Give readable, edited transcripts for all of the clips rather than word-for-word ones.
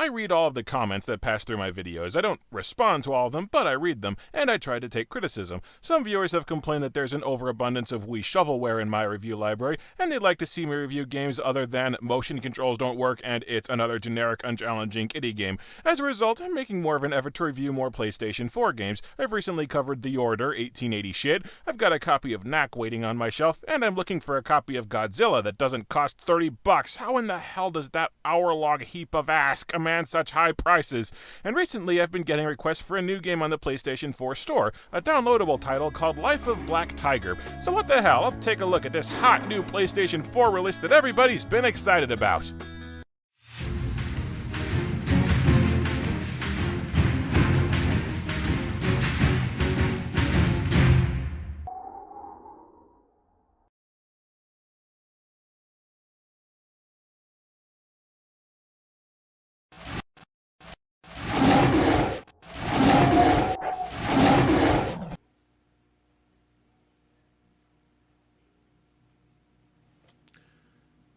I read all of the comments that pass through my videos. I don't respond to all of them, but I read them, and I try to take criticism. Some viewers have complained that there's an overabundance of Wii shovelware in my review library, and they'd like to see me review games other than motion controls don't work and it's another generic, unchallenging kiddie game. As a result, I'm making more of an effort to review more PlayStation 4 games. I've recently covered The Order, 1880 shit, I've got a copy of Knack waiting on my shelf, and I'm looking for a copy of Godzilla that doesn't cost $30. How in the hell does that hour-long heap of ass command such high prices? And recently I've been getting requests for a new game on the PlayStation 4 store, a downloadable title called Life of Black Tiger. So what the hell, I'll take a look at this hot new PlayStation 4 release that everybody's been excited about.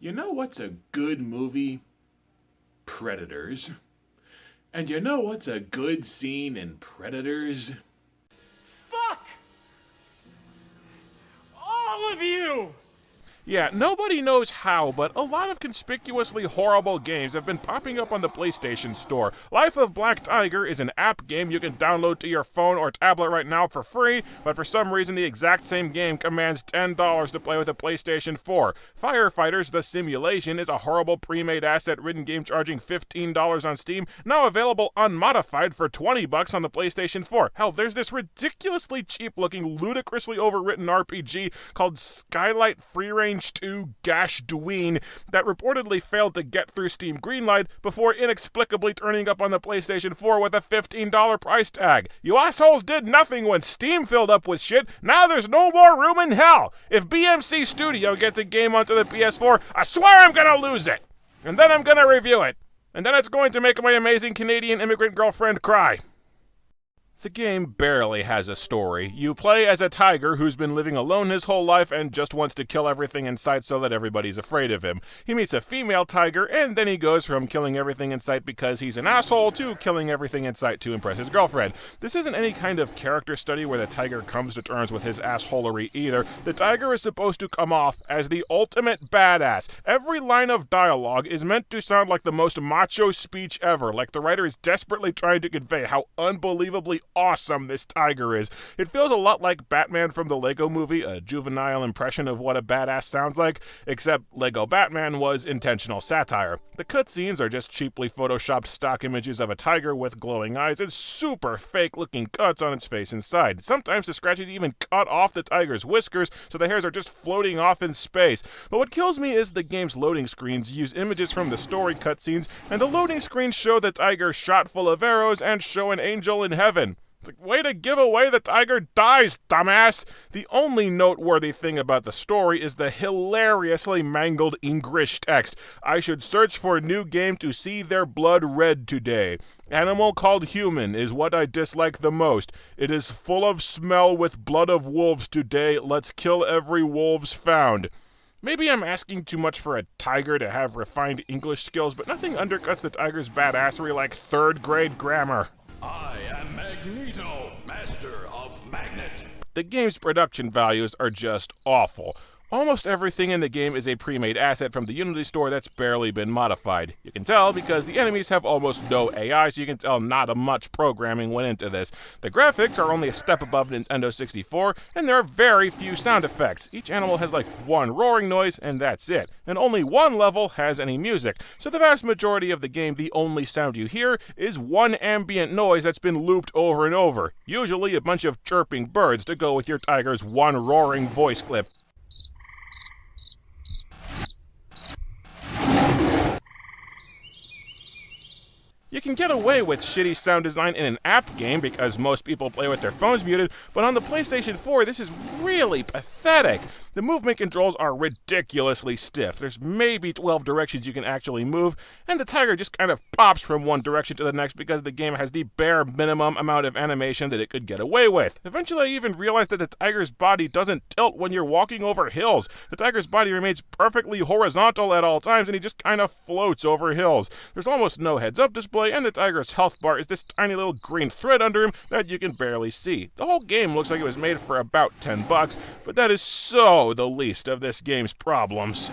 You know what's a good movie? Predators. And you know what's a good scene in Predators? Fuck! All of you! Yeah, nobody knows how, but a lot of conspicuously horrible games have been popping up on the PlayStation Store. Life of Black Tiger is an app game you can download to your phone or tablet right now for free, but for some reason the exact same game commands $10 to play with a PlayStation 4. Firefighters: The Simulation is a horrible pre-made asset-ridden game charging $15 on Steam, now available unmodified for $20 on the PlayStation 4. Hell, there's this ridiculously cheap-looking, ludicrously overwritten RPG called Skylight Free Range 2 Gash Dween that reportedly failed to get through Steam Greenlight before inexplicably turning up on the PlayStation 4 with a $15 price tag. You assholes did nothing when Steam filled up with shit. Now there's no more room in hell. If BMC Studio gets a game onto the PS4, I swear I'm gonna lose it. And then I'm gonna review it. And then it's going to make my amazing Canadian immigrant girlfriend cry. The game barely has a story. You play as a tiger who's been living alone his whole life and just wants to kill everything in sight so that everybody's afraid of him. He meets a female tiger, and then he goes from killing everything in sight because he's an asshole to killing everything in sight to impress his girlfriend. This isn't any kind of character study where the tiger comes to terms with his assholery either. The tiger is supposed to come off as the ultimate badass. Every line of dialogue is meant to sound like the most macho speech ever, like the writer is desperately trying to convey how unbelievably awesome this tiger is. It feels a lot like Batman from the Lego Movie, a juvenile impression of what a badass sounds like, except Lego Batman was intentional satire. The cutscenes are just cheaply photoshopped stock images of a tiger with glowing eyes and super fake looking cuts on its face and side. Sometimes the scratches even cut off the tiger's whiskers so the hairs are just floating off in space. But what kills me is the game's loading screens use images from the story cutscenes, and the loading screens show the tiger shot full of arrows and show an angel in heaven. Way to give away the tiger dies, dumbass! The only noteworthy thing about the story is the hilariously mangled English text. I should search for a new game to see their blood red today. Animal called human is what I dislike the most. It is full of smell with blood of wolves today. Let's kill every wolves found. Maybe I'm asking too much for a tiger to have refined English skills, but nothing undercuts the tiger's badassery like third-grade grammar. I am Magneto, master of Magnet. The game's production values are just awful. Almost everything in the game is a pre-made asset from the Unity store that's barely been modified. You can tell because the enemies have almost no AI, so you can tell not much programming went into this. The graphics are only a step above Nintendo 64, and there are very few sound effects. Each animal has like one roaring noise, and that's it. And only one level has any music. So the vast majority of the game, the only sound you hear is one ambient noise that's been looped over and over. Usually a bunch of chirping birds to go with your tiger's one roaring voice clip. You can get away with shitty sound design in an app game because most people play with their phones muted, but on the PlayStation 4 this is really pathetic. The movement controls are ridiculously stiff. There's maybe 12 directions you can actually move, and the tiger just kind of pops from one direction to the next because the game has the bare minimum amount of animation that it could get away with. Eventually I even realized that the tiger's body doesn't tilt when you're walking over hills. The tiger's body remains perfectly horizontal at all times, and he just kind of floats over hills. There's almost no heads-up display, and the tiger's health bar is this tiny little green thread under him that you can barely see. The whole game looks like it was made for about $10, but that is so the least of this game's problems.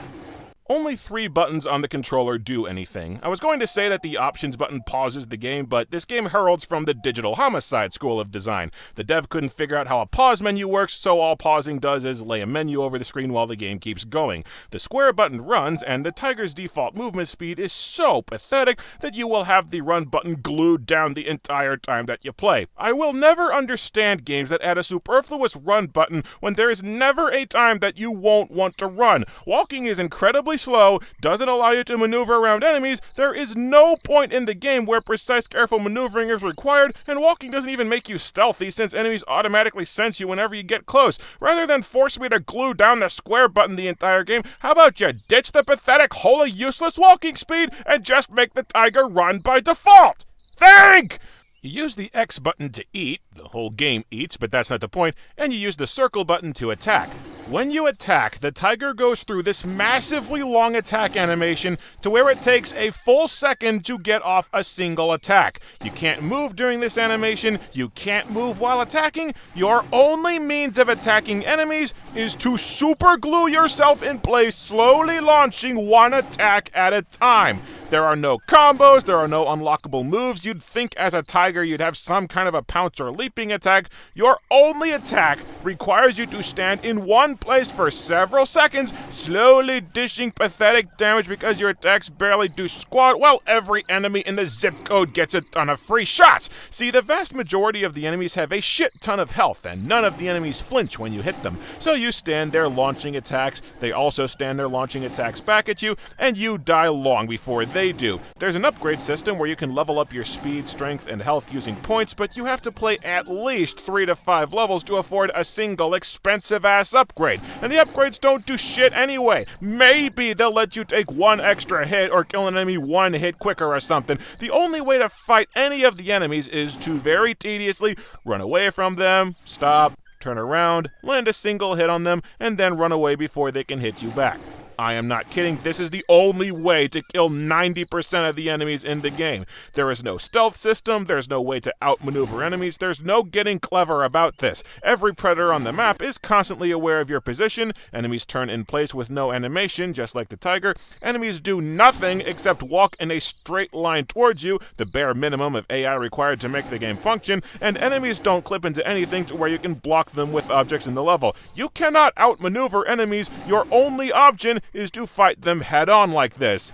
Only 3 buttons on the controller do anything. I was going to say that the options button pauses the game, but this game heralds from the Digital Homicide school of design. The dev couldn't figure out how a pause menu works, so all pausing does is lay a menu over the screen while the game keeps going. The square button runs, and the tiger's default movement speed is so pathetic that you will have the run button glued down the entire time that you play. I will never understand games that add a superfluous run button when there is never a time that you won't want to run. Walking is incredibly slow, doesn't allow you to maneuver around enemies, there is no point in the game where precise, careful maneuvering is required, and walking doesn't even make you stealthy since enemies automatically sense you whenever you get close. Rather than force me to glue down the square button the entire game, how about you ditch the pathetic, wholly useless walking speed and just make the tiger run by default? Think! You use the X button to eat, the whole game eats, but that's not the point, and you use the circle button to attack. When you attack, the tiger goes through this massively long attack animation to where it takes a full second to get off a single attack. You can't move during this animation, you can't move while attacking, your only means of attacking enemies is to super glue yourself in place, slowly launching one attack at a time. There are no combos, there are no unlockable moves. You'd think as a tiger you'd have some kind of a pounce or leaping attack. Your only attack requires you to stand in one place for several seconds, slowly dishing pathetic damage because your attacks barely do squat, while every enemy in the zip code gets a ton of free shots. See, the vast majority of the enemies have a shit ton of health, and none of the enemies flinch when you hit them. So you stand there launching attacks, they also stand there launching attacks back at you, and you die long before they do. There's an upgrade system where you can level up your speed, strength, and health using points, but you have to play at least 3 to 5 levels to afford a single expensive-ass upgrade. And the upgrades don't do shit anyway. Maybe they'll let you take one extra hit or kill an enemy one hit quicker or something. The only way to fight any of the enemies is to very tediously run away from them, stop, turn around, land a single hit on them, and then run away before they can hit you back. I am not kidding, this is the only way to kill 90% of the enemies in the game. There is no stealth system, there's no way to outmaneuver enemies, there's no getting clever about this. Every predator on the map is constantly aware of your position, enemies turn in place with no animation, just like the tiger. Enemies do nothing except walk in a straight line towards you, the bare minimum of AI required to make the game function, and enemies don't clip into anything to where you can block them with objects in the level. You cannot outmaneuver enemies, your only option is to fight them head-on like this.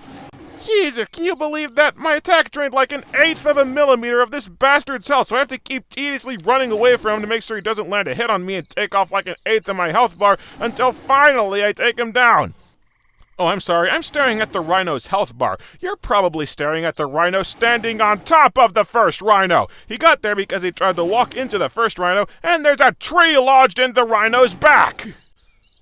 Jesus, can you believe that? My attack drained like 1/8 of a millimeter of this bastard's health, so I have to keep tediously running away from him to make sure he doesn't land a hit on me and take off like 1/8 of my health bar until finally I take him down. Oh, I'm sorry, I'm staring at the rhino's health bar. You're probably staring at the rhino standing on top of the first rhino. He got there because he tried to walk into the first rhino, and there's a tree lodged in the rhino's back!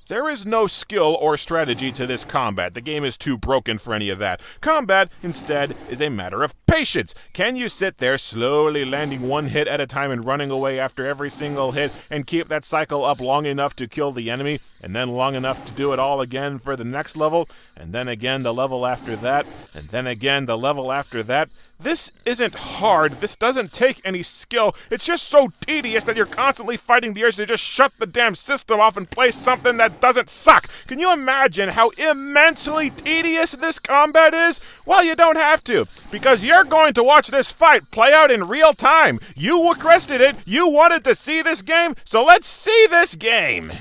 There is no skill or strategy to this combat. The game is too broken for any of that. Combat, instead, is a matter of patience. Can you sit there slowly landing one hit at a time and running away after every single hit and keep that cycle up long enough to kill the enemy, and then long enough to do it all again for the next level, and then again the level after that, and then again the level after that? This isn't hard. This doesn't take any skill. It's just so tedious that you're constantly fighting the urge to just shut the damn system off and play something that doesn't suck. Can you imagine how immensely tedious this combat is? Well, you don't have to, because you're going to watch this fight play out in real time. You requested it, you wanted to see this game, so let's see this game.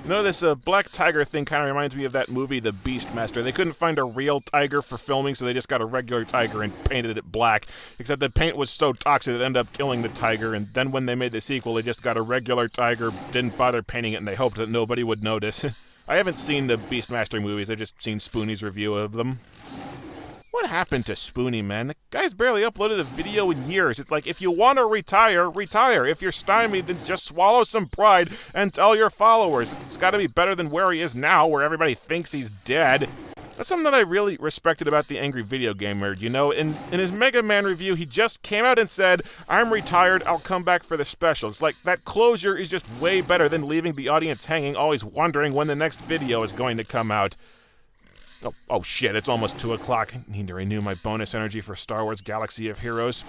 No, this black tiger thing kind of reminds me of that movie, The Beastmaster. They couldn't find a real tiger for filming, so they just got a regular tiger and painted it black. Except the paint was so toxic it ended up killing the tiger, and then when they made the sequel, they just got a regular tiger, didn't bother painting it, and they hoped that nobody would notice. I haven't seen the Beastmaster movies, I've just seen Spoonie's review of them. What happened to Spoonie, man? The guy's barely uploaded a video in years. It's like, if you want to retire, retire. If you're stymied, then just swallow some pride and tell your followers. It's got to be better than where he is now, where everybody thinks he's dead. That's something that I really respected about the Angry Video Gamer, you know? In his Mega Man review, he just came out and said, I'm retired, I'll come back for the special. It's like, that closure is just way better than leaving the audience hanging, always wondering when the next video is going to come out. Oh shit, it's almost 2 o'clock. I need to renew my bonus energy for Star Wars Galaxy of Heroes.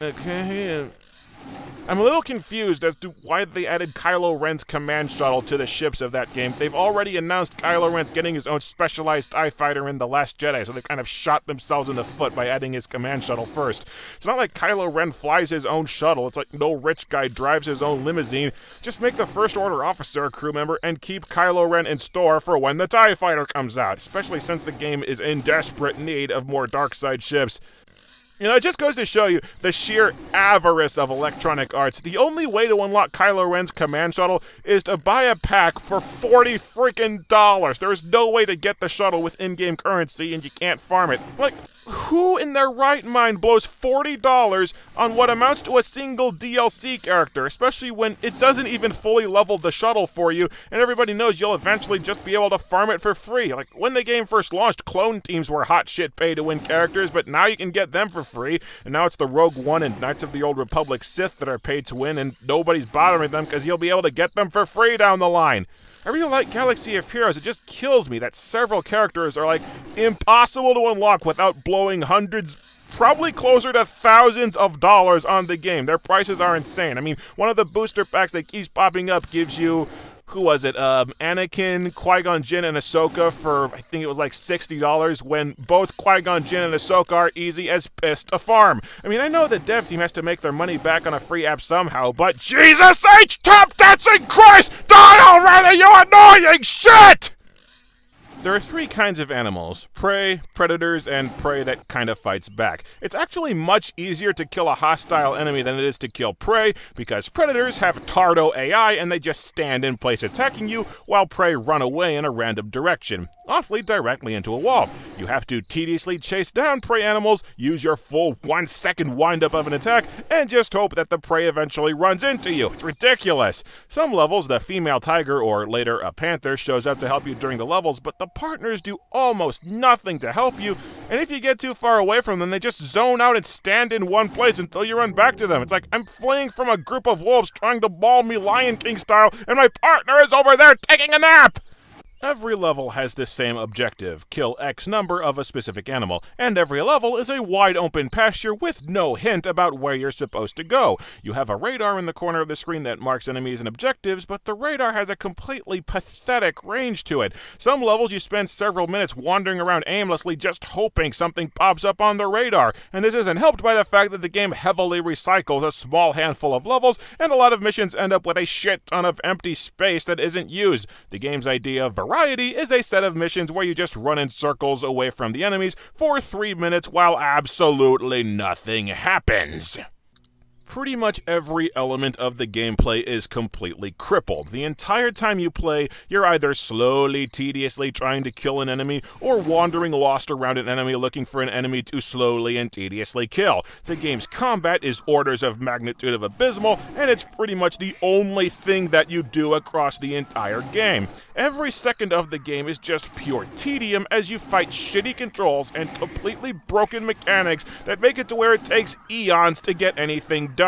Okay, I'm a little confused as to why they added Kylo Ren's command shuttle to the ships of that game. They've already announced Kylo Ren's getting his own specialized TIE fighter in The Last Jedi, so they've kind of shot themselves in the foot by adding his command shuttle first. It's not like Kylo Ren flies his own shuttle. It's like no rich guy drives his own limousine. Just make the First Order officer a crew member and keep Kylo Ren in store for when the TIE fighter comes out, especially since the game is in desperate need of more dark side ships. You know, it just goes to show you the sheer avarice of Electronic Arts. The only way to unlock Kylo Ren's command shuttle is to buy a pack for $40 freaking. There's no way to get the shuttle with in-game currency, and you can't farm it. Like, who in their right mind blows $40 on what amounts to a single DLC character, especially when it doesn't even fully level the shuttle for you, and everybody knows you'll eventually just be able to farm it for free. Like, when the game first launched, clone teams were hot shit pay-to-win characters, but now you can get them for free, and now it's the Rogue One and Knights of the Old Republic Sith that are paid to win, and nobody's bothering them because you'll be able to get them for free down the line. I really like Galaxy of Heroes. It just kills me that several characters are, like, impossible to unlock without blowing hundreds, probably closer to thousands of dollars on the game. Their prices are insane. I mean, one of the booster packs that keeps popping up gives you, who was it, Anakin, Qui-Gon Jinn, and Ahsoka for, I think it was like $60, when both Qui-Gon Jinn and Ahsoka are easy as piss to farm. I mean, I know the dev team has to make their money back on a free app somehow, but Jesus H. Top Dancing Christ! Die already, you annoying shit! There are 3 kinds of animals: prey, predators, and prey that kind of fights back. It's actually much easier to kill a hostile enemy than it is to kill prey, because predators have Tardo AI and they just stand in place attacking you, while prey run away in a random direction, awfully directly into a wall. You have to tediously chase down prey animals, use your full 1-second wind-up of an attack, and just hope that the prey eventually runs into you. It's ridiculous. Some levels, the female tiger, or later a panther, shows up to help you during the levels, but the partners do almost nothing to help you, and if you get too far away from them, they just zone out and stand in one place until you run back to them. It's like I'm fleeing from a group of wolves trying to maul me Lion King style, and my partner is over there taking a nap! Every level has the same objective: kill X number of a specific animal, and every level is a wide open pasture with no hint about where you're supposed to go. You have a radar in the corner of the screen that marks enemies and objectives, but the radar has a completely pathetic range to it. Some levels you spend several minutes wandering around aimlessly just hoping something pops up on the radar, and this isn't helped by the fact that the game heavily recycles a small handful of levels, and a lot of missions end up with a shit ton of empty space that isn't used. The game's idea of variety is a set of missions where you just run in circles away from the enemies for 3 minutes while absolutely nothing happens. Pretty much every element of the gameplay is completely crippled. The entire time you play, you're either slowly, tediously trying to kill an enemy, or wandering lost around an enemy looking for an enemy to slowly and tediously kill. The game's combat is orders of magnitude of abysmal, and it's pretty much the only thing that you do across the entire game. Every second of the game is just pure tedium as you fight shitty controls and completely broken mechanics that make it to where it takes eons to get anything done.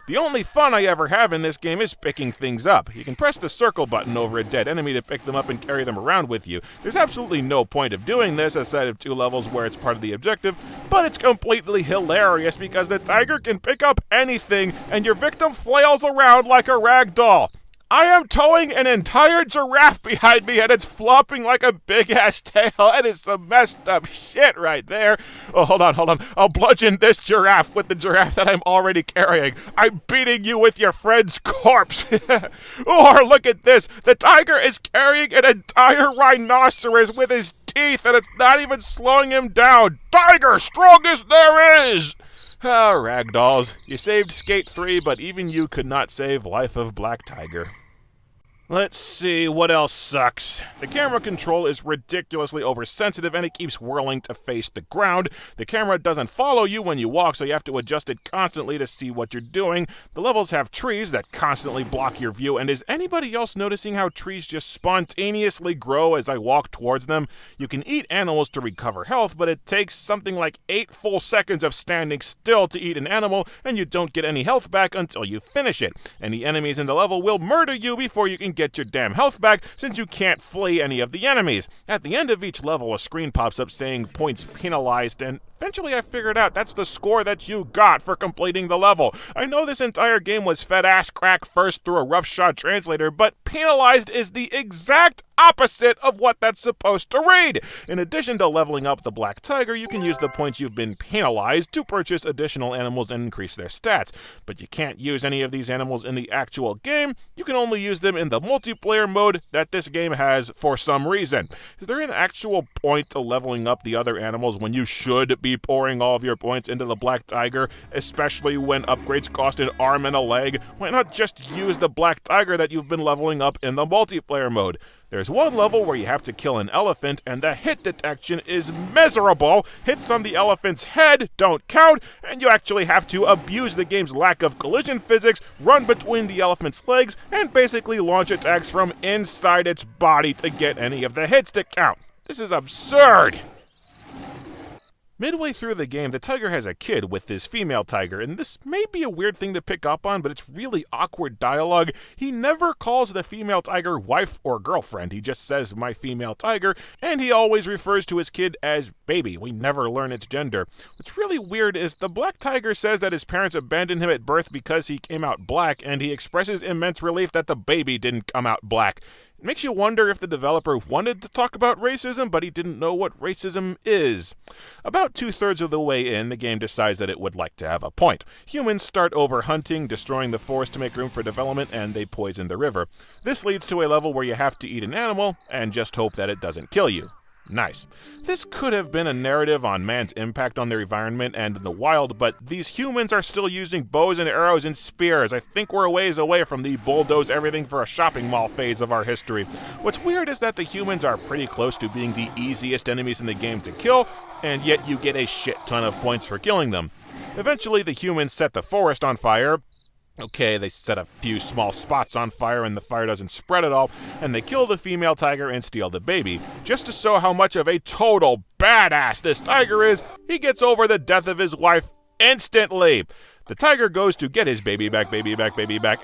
The only fun I ever have in this game is picking things up. You can press the circle button over a dead enemy to pick them up and carry them around with you. There's absolutely no point of doing this aside of 2 levels where it's part of the objective, but it's completely hilarious because the tiger can pick up anything and your victim flails around like a rag doll. I am towing an entire giraffe behind me and it's flopping like a big-ass tail. That is some messed up shit right there. Oh, hold on. I'll bludgeon this giraffe with the giraffe that I'm already carrying. I'm beating you with your friend's corpse. Or look at this. The tiger is carrying an entire rhinoceros with his teeth and it's not even slowing him down. Tiger, strongest there is! Ah, ragdolls. You saved Skate 3, but even you could not save Life of Black Tiger. Let's see, what else sucks? The camera control is ridiculously oversensitive and it keeps whirling to face the ground. The camera doesn't follow you when you walk, so you have to adjust it constantly to see what you're doing. The levels have trees that constantly block your view, and is anybody else noticing how trees just spontaneously grow as I walk towards them? You can eat animals to recover health, but it takes something like 8 full seconds of standing still to eat an animal, and you don't get any health back until you finish it. And the enemies in the level will murder you before you can get your damn health back, since you can't flee any of the enemies. At the end of each level, a screen pops up saying points penalized, and eventually I figured out that's the score that you got for completing the level. I know this entire game was fed ass crack first through a roughshod translator, but penalized is the exact opposite of what that's supposed to read. In addition to leveling up the Black Tiger, you can use the points you've been penalized to purchase additional animals and increase their stats. But you can't use any of these animals in the actual game. You can only use them in the multiplayer mode that this game has for some reason. Is there an actual point to leveling up the other animals when you should be pouring all of your points into the Black Tiger, especially when upgrades cost an arm and a leg? Why not just use the Black Tiger that you've been leveling up in the multiplayer mode? There's one level where you have to kill an elephant, and the hit detection is miserable. Hits on the elephant's head don't count, and you actually have to abuse the game's lack of collision physics, run between the elephant's legs, and basically launch attacks from inside its body to get any of the hits to count. This is absurd! Midway through the game, the tiger has a kid with this female tiger, and this may be a weird thing to pick up on, but it's really awkward dialogue. He never calls the female tiger wife or girlfriend. He just says, "my female tiger," and he always refers to his kid as baby. We never learn its gender. What's really weird is the Black Tiger says that his parents abandoned him at birth because he came out black, and he expresses immense relief that the baby didn't come out black. It makes you wonder if the developer wanted to talk about racism, but he didn't know what racism is. About 2/3 of the way in, the game decides that it would like to have a point. Humans start overhunting, destroying the forest to make room for development, and they poison the river. This leads to a level where you have to eat an animal and just hope that it doesn't kill you. Nice. This could have been a narrative on man's impact on their environment and the wild, but these humans are still using bows and arrows and spears. I think we're a ways away from the bulldoze everything for a shopping mall phase of our history. What's weird is that the humans are pretty close to being the easiest enemies in the game to kill, and yet you get a shit ton of points for killing them. Eventually, the humans set the forest on fire. Okay, they set a few small spots on fire and the fire doesn't spread at all, and they kill the female tiger and steal the baby. Just to show how much of a total badass this tiger is, he gets over the death of his wife instantly. The tiger goes to get his baby back,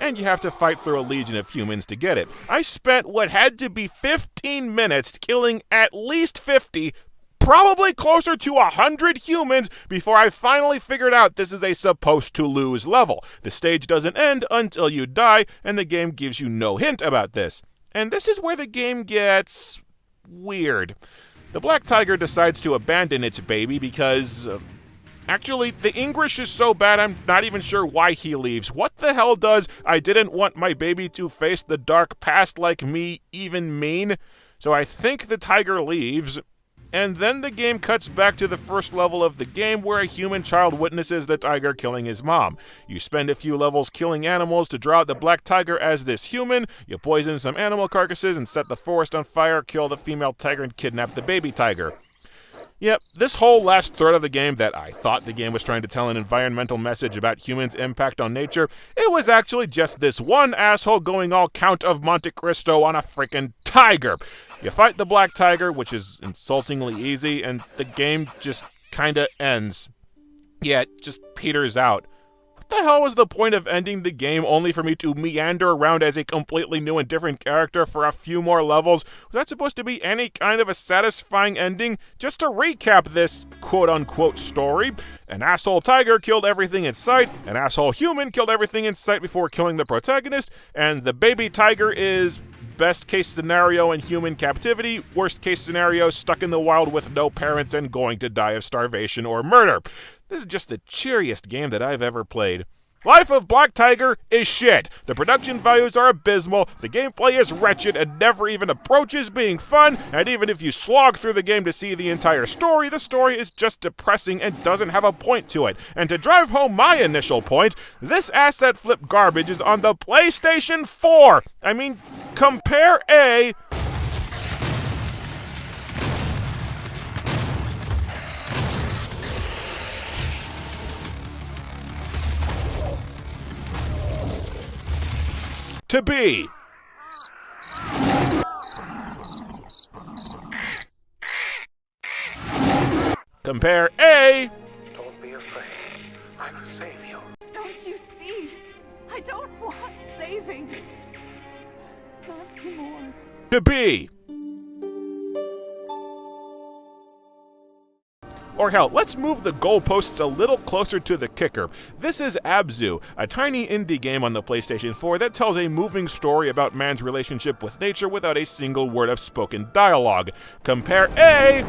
and you have to fight through a legion of humans to get it. I spent what had to be 15 minutes killing at least 50, probably closer to 100 humans before I finally figured out this is a supposed to lose level. The stage doesn't end until you die, and the game gives you no hint about this. And this is where the game gets weird. The Black Tiger decides to abandon its baby because actually, the English is so bad I'm not even sure why he leaves. What the hell does "I didn't want my baby to face the dark past like me" even mean? So I think the tiger leaves, and then the game cuts back to the first level of the game where a human child witnesses the tiger killing his mom. You spend a few levels killing animals to draw out the Black Tiger as this human. You poison some animal carcasses and set the forest on fire, kill the female tiger, and kidnap the baby tiger. Yep, this whole last third of the game that I thought the game was trying to tell an environmental message about humans' impact on nature, it was actually just this one asshole going all Count of Monte Cristo on a freaking tiger. You fight the Black Tiger, which is insultingly easy, and the game just kinda ends. Yeah, it just peters out. What the hell was the point of ending the game only for me to meander around as a completely new and different character for a few more levels? Was that supposed to be any kind of a satisfying ending? Just to recap this quote-unquote story, an asshole tiger killed everything in sight, an asshole human killed everything in sight before killing the protagonist, and the baby tiger is best case scenario in human captivity, worst case scenario stuck in the wild with no parents and going to die of starvation or murder. This is just the cheeriest game that I've ever played. Life of Black Tiger is shit. The production values are abysmal, the gameplay is wretched and never even approaches being fun, and even if you slog through the game to see the entire story, the story is just depressing and doesn't have a point to it. And to drive home my initial point, this asset flip garbage is on the PlayStation 4! I mean, compare A to B. Compare A Don't be afraid. I will save you. Don't you see? I don't want saving. Not anymore. to B. Or hell, let's move the goalposts a little closer to the kicker. This is Abzu, a tiny indie game on the PlayStation 4 that tells a moving story about man's relationship with nature without a single word of spoken dialogue. Compare A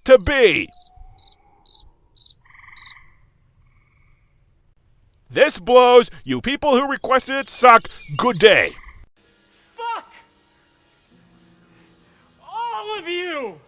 to B. This blows. You people who requested it suck. Good day. Fuck! All of you!